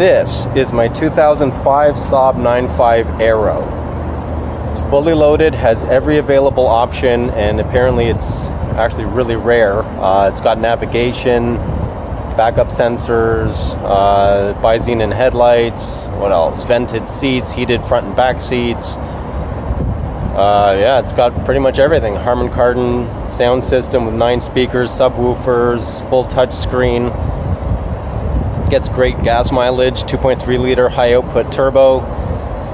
This is my 2005 Saab 9.5 Aero. It's fully loaded, has every available option, and apparently it's actually really rare. It's got navigation, backup sensors, bi-xenon headlights, what else? Vented seats, heated front and back seats. Yeah, it's got pretty much everything. Harman Kardon sound system with 9 speakers, subwoofers, full touch screen. Gets great gas mileage, 2.3 liter high output turbo.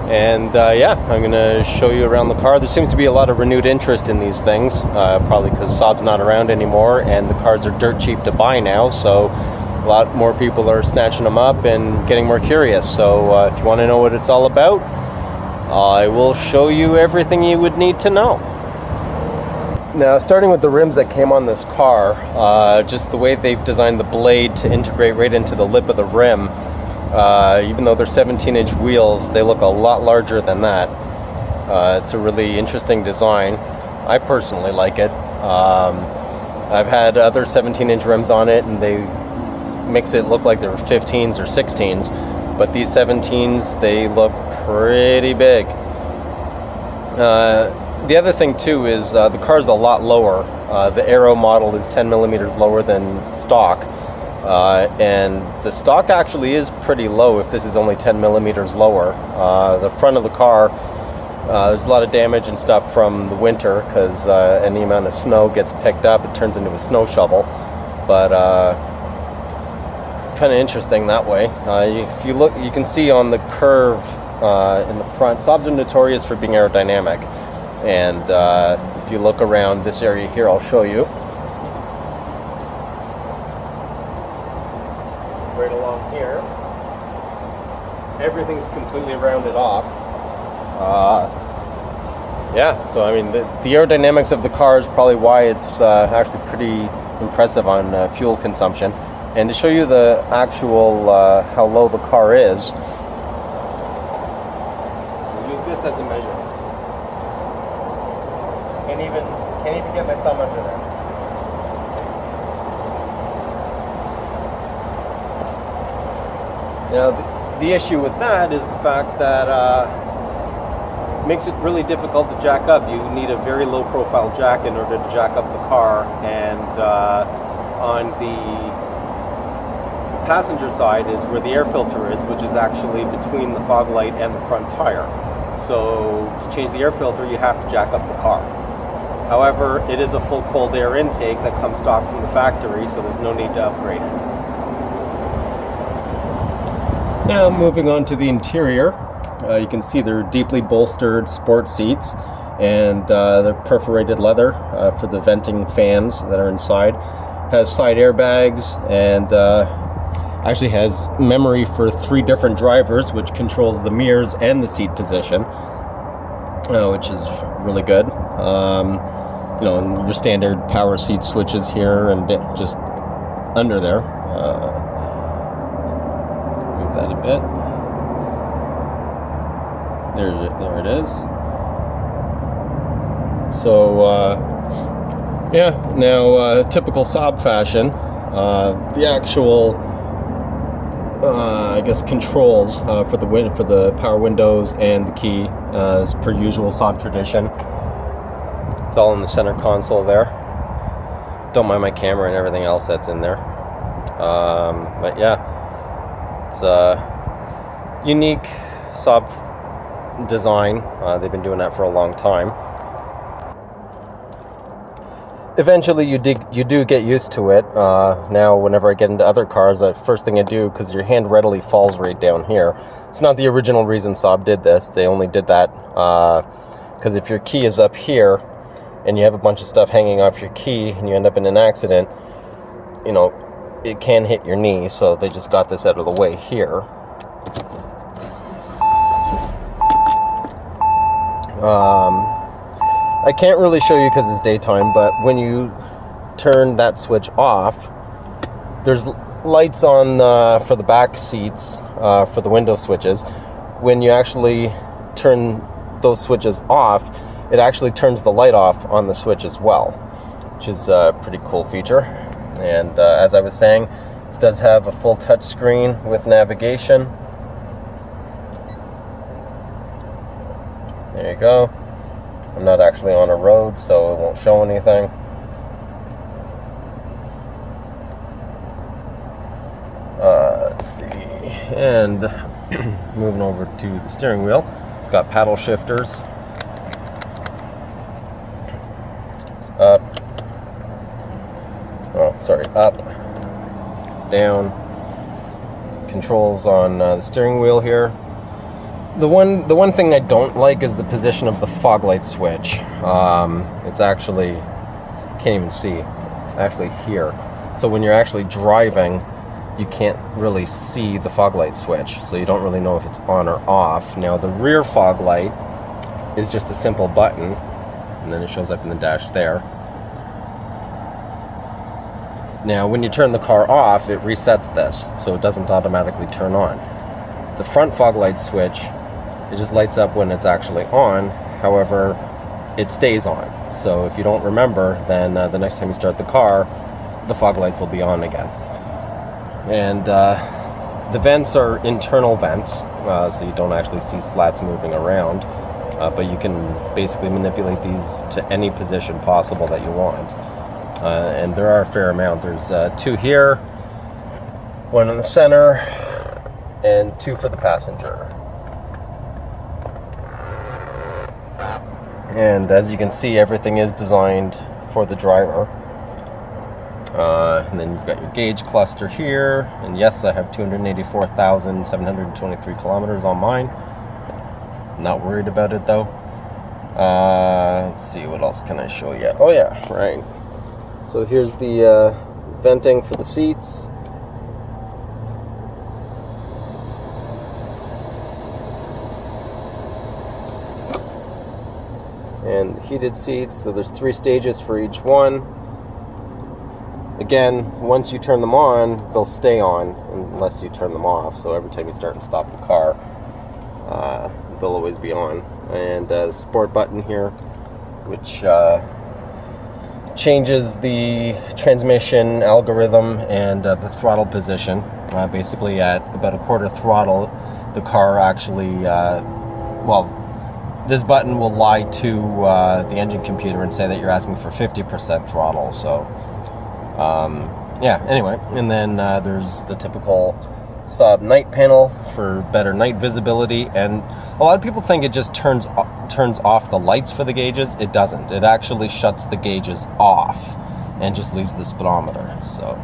And yeah, I'm going to show you around the car. There seems to be a lot of renewed interest in these things, probably because Saab's not around anymore and the cars are dirt cheap to buy now, so a lot more people are snatching them up and getting more curious. So if you want to know what it's all about, I will show you everything you would need to know. Now, starting with the rims that came on this car, just the way they've designed the blade to integrate right into the lip of the rim, even though they're 17-inch wheels, they look a lot larger than that. It's a really interesting design. I personally like it. I've had other 17-inch rims on it, and they makes it look like they're 15s or 16s, but these 17s, they look pretty big. The other thing too is the car's a lot lower. The Aero model is 10 millimeters lower than stock, and the stock actually is pretty low if this is only 10 millimeters lower. The front of the car, there's a lot of damage and stuff from the winter because any amount of snow gets picked up, it turns into a snow shovel. But it's kind of interesting that way. If you look, you can see on the curve in the front, Saabs are notorious for being aerodynamic. And if you look around this area here, I'll show you. Right along here, everything's completely rounded off. Yeah, so I mean, the aerodynamics of the car is probably why it's actually pretty impressive on fuel consumption. And to show you the actual how low the car is, we'll use this as a measure. Can't even get my thumb under there. Now, the issue with that is the fact that it makes it really difficult to jack up. You need a very low profile jack in order to jack up the car, and on the passenger side is where the air filter is, which is actually between the fog light and the front tire. So to change the air filter, you have to jack up the car. However, it is a full cold air intake that comes stock from the factory, so there's no need to upgrade it. Now, moving on to the interior, you can see they're deeply bolstered sport seats, and they're perforated leather for the venting fans that are inside. Has side airbags, and actually has memory for 3 different drivers, which controls the mirrors and the seat position, which is really good. You know, and your standard power seat switches here and just under there. Move that a bit. There it is. So yeah, now typical Saab fashion, the actual I guess controls for the power windows and the key, as per usual Saab tradition. It's all in the center console there. Don't mind my camera and everything else that's in there. But yeah, it's a unique Saab design. They've been doing that for a long time. Eventually you do get used to it. Now whenever I get into other cars, the first thing I do, because your hand readily falls right down here. It's not the original reason Saab did this. They only did that because if your key is up here and you have a bunch of stuff hanging off your key and you end up in an accident, you know, it can hit your knee, so they just got this out of the way here. I can't really show you because it's daytime, but when you turn that switch off, there's lights on for the back seats, for the window switches. When you actually turn those switches off, it actually turns the light off on the switch as well, which is a pretty cool feature. And as I was saying, This does have a full touch screen with navigation. There you go. I'm not actually on a road, so it won't show anything. Let's see. And moving over to the steering wheel, got paddle shifters. It's up. Oh, sorry, up, down. Controls on the steering wheel here. The one thing I don't like is the position of the fog light switch. It's actually, can't even see. It's actually here. So when you're actually driving, you can't really see the fog light switch, so you don't really know if it's on or off. Now the rear fog light is just a simple button, and then it shows up in the dash there. Now when you turn the car off, it resets this, so it doesn't automatically turn on. The front fog light switch, it just lights up when it's actually on. However, it stays on, so if you don't remember, then the next time you start the car, the fog lights will be on again. And the vents are internal vents, so you don't actually see slats moving around, but you can basically manipulate these to any position possible that you want. And there are a fair amount. There's 2 here, 1 in the center, and 2 for the passenger. And as you can see, everything is designed for the driver. And then you've got your gauge cluster here, and yes, I have 284,723 kilometers on mine. Not worried about it though. Let's see, what else can I show you? Oh yeah, right. So here's the venting for the seats. And heated seats, so there's 3 stages for each one. Again, once you turn them on, they'll stay on unless you turn them off. So every time you start and stop the car, they'll always be on. And the sport button here, which changes the transmission algorithm and the throttle position. Basically at about a quarter throttle, the car actually, this button will lie to the engine computer and say that you're asking for 50% throttle. So yeah, anyway, and then there's the typical SAAB night panel for better night visibility, and a lot of people think it just turns off the lights for the gauges. It doesn't. It actually shuts the gauges off and just leaves the speedometer. So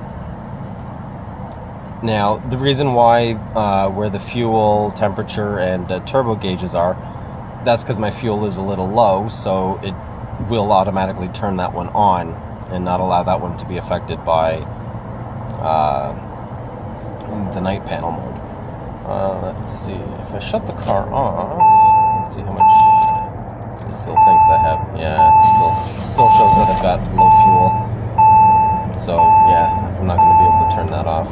now the reason why where the fuel, temperature, and turbo gauges are, that's because my fuel is a little low, so it will automatically turn that one on and not allow that one to be affected by the night panel mode. Let's see, if I shut the car off, let's see how much it still thinks I have. Yeah, it still shows that I've got low fuel. So yeah, I'm not going to be able to turn that off.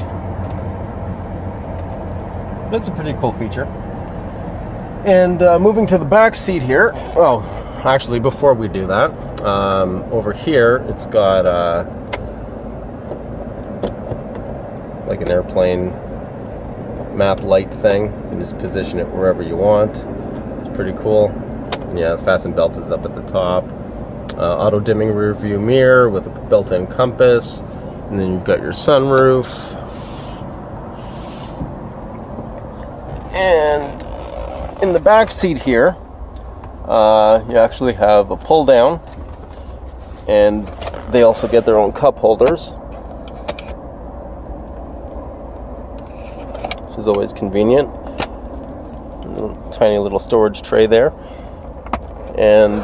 But it's a pretty cool feature. And moving to the back seat here. Oh, actually, before we do that, over here it's got like an airplane map light thing. You can just position it wherever you want. It's pretty cool. And yeah, the fasten belts is up at the top. Auto dimming rear view mirror with a built-in compass. And then you've got your sunroof. And in the back seat here, you actually have a pull down, and they also get their own cup holders, which is always convenient. Tiny little storage tray there. And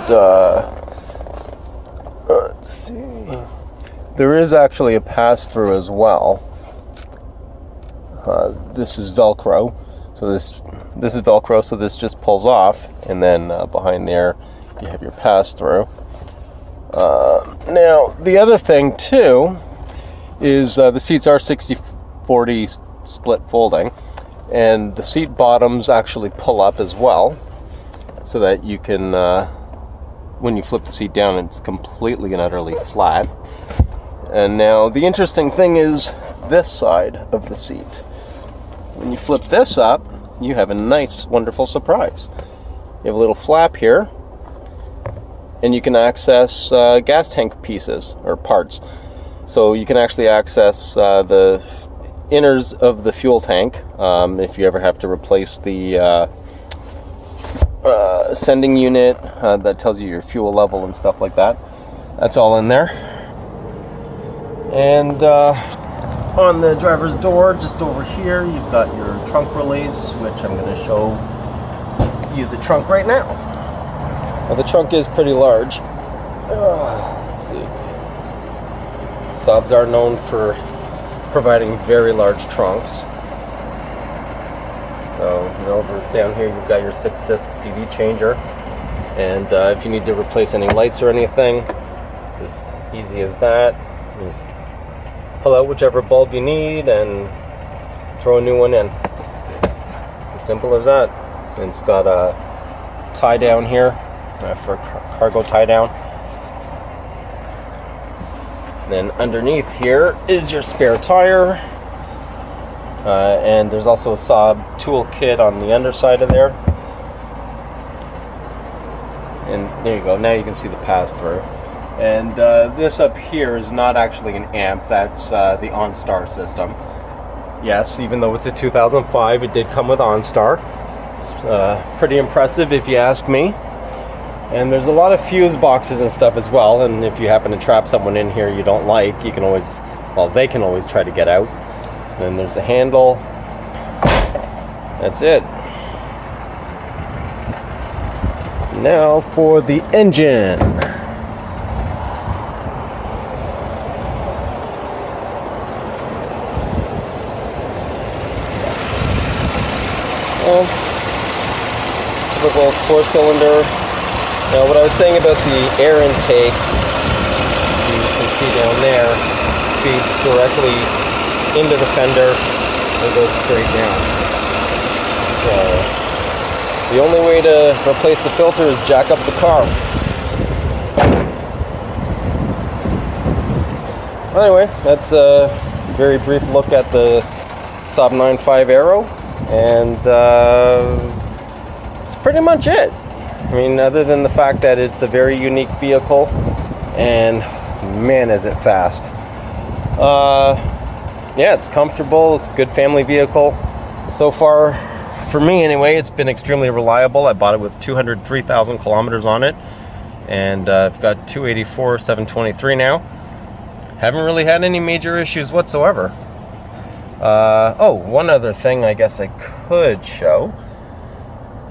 let's see, there is actually a pass-through as well. This is Velcro, so this is Velcro, so this just pulls off, and then behind there you have your pass-through. Now the other thing too is the seats are 60-40 split folding, and the seat bottoms actually pull up as well, so that you can, when you flip the seat down, it's completely and utterly flat. And now the interesting thing is, this side of the seat. When you flip this up, you have a nice, wonderful surprise. You have a little flap here, and you can access gas tank pieces or parts. So you can actually access the inners of the fuel tank if you ever have to replace the sending unit that tells you your fuel level and stuff like that. That's all in there. And on the driver's door, just over here, you've got your trunk release, which I'm going to show you the trunk right now. Now, the trunk is pretty large. Let's see. Saabs are known for providing very large trunks. So, over down here, you've got your 6-disc CD changer. And if you need to replace any lights or anything, it's as easy as that. You just pull out whichever bulb you need and throw a new one in. It's as simple as that. And it's got a tie down here for cargo tie down. And then underneath here is your spare tire. And there's also a Saab tool kit on the underside of there. And there you go. Now you can see the pass-through. And this up here is not actually an amp. That's the OnStar system. Yes, even though it's a 2005, it did come with OnStar. It's pretty impressive if you ask me. And there's a lot of fuse boxes and stuff as well. And if you happen to trap someone in here you don't like, you can always, well, they can always try to get out. Then there's a handle. That's it. Now for the engine. Typical 4-cylinder. Now, what I was saying about the air intake, you can see down there, feeds directly into the fender and goes straight down. So, the only way to replace the filter is jack up the car. Anyway, that's a very brief look at the Saab 9.5 Aero, and that's pretty much it. I mean, other than the fact that it's a very unique vehicle, and man, is it fast. Yeah, it's comfortable, it's a good family vehicle. So far, for me anyway, it's been extremely reliable. I bought it with 203,000 kilometers on it, and I've got 284, 723 now. Haven't really had any major issues whatsoever. Oh, one other thing I guess I could show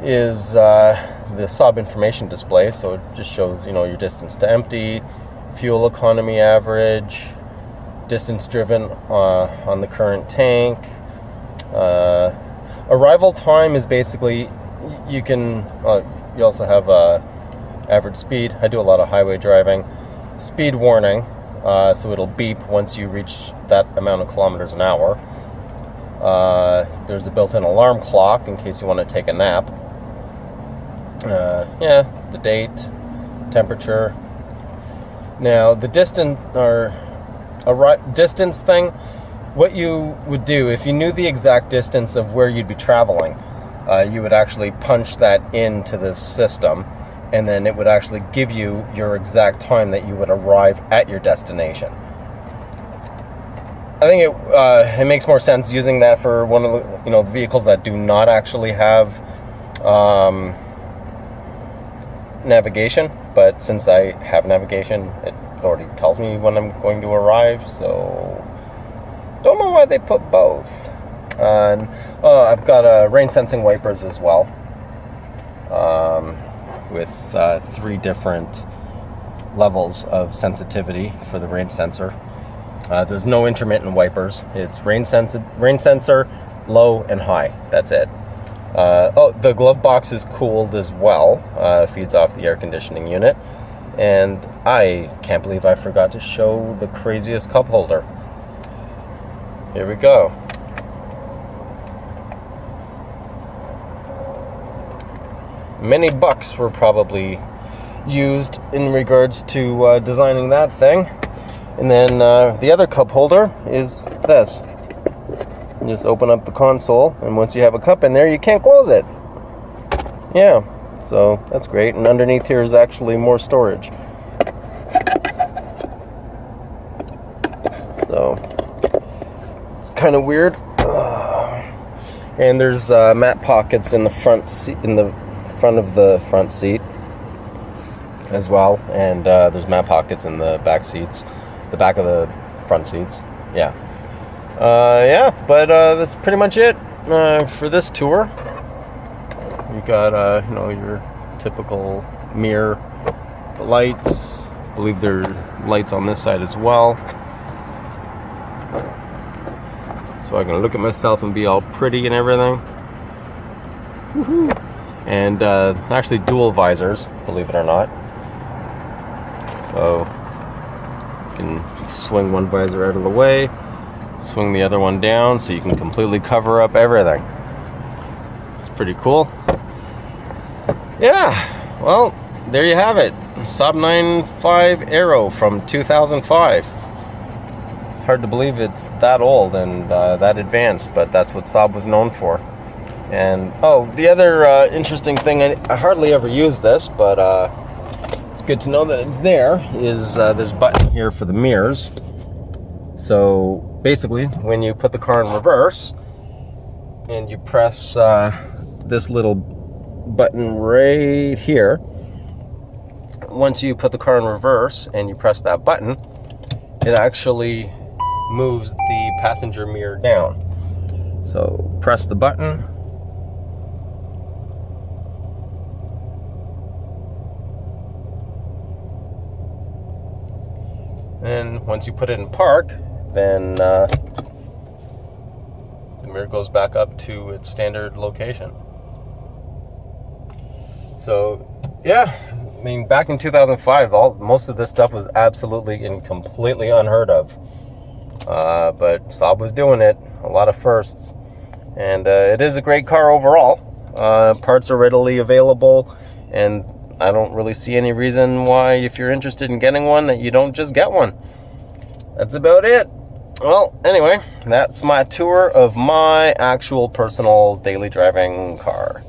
is the Saab information display. So it just shows, your distance to empty, fuel economy average, distance driven on the current tank. Arrival time is basically, you can, you also have average speed. I do a lot of highway driving. Speed warning, so it'll beep once you reach that amount of kilometers an hour. There's a built-in alarm clock in case you want to take a nap. Yeah, the date, temperature. Now, the distance distance thing, what you would do if you knew the exact distance of where you'd be traveling, you would actually punch that into the system, and then it would actually give you your exact time that you would arrive at your destination. I think it makes more sense using that for one of the vehicles that do not actually have navigation, but since I have navigation, it already tells me when I'm going to arrive, so don't know why they put both. And I've got rain sensing wipers as well, with 3 different levels of sensitivity for the rain sensor. There's no intermittent wipers. It's rain sensor, low and high. That's it. The glove box is cooled as well. Feeds off the air conditioning unit. And I can't believe I forgot to show the craziest cup holder. Here we go. Many bucks were probably used in regards to designing that thing. And then the other cup holder is this. You just open up the console, and once you have a cup in there, you can't close it. Yeah, so that's great. And underneath here is actually more storage. So it's kind of weird. And there's mat pockets in the front seat, in the front of the front seat as well, and there's mat pockets in the back seats, the back of the front seats. Yeah. But that's pretty much it for this tour. You got your typical mirror lights. I believe there are lights on this side as well, so I can look at myself and be all pretty and everything. Woohoo! And actually dual visors, believe it or not. So you can swing one visor out of the way, swing the other one down, so you can completely cover up everything. It's pretty cool. Yeah, well, there you have it. SAAB 9.5 Aero from 2005. It's hard to believe it's that old and that advanced, but that's what SAAB was known for. And the other interesting thing, I hardly ever use this, but it's good to know that it's there, is this button here for the mirrors. So basically, when you put the car in reverse and you press this little button right here, once you put the car in reverse and you press that button, it actually moves the passenger mirror down. So press the button. And once you put it in park, then the mirror goes back up to its standard location. So, yeah, I mean, back in 2005, most of this stuff was absolutely and completely unheard of. But SAAB was doing it, a lot of firsts. And it is a great car overall. Parts are readily available, and I don't really see any reason why, if you're interested in getting one, that you don't just get one. That's about it. Well, anyway, that's my tour of my actual personal daily driving car.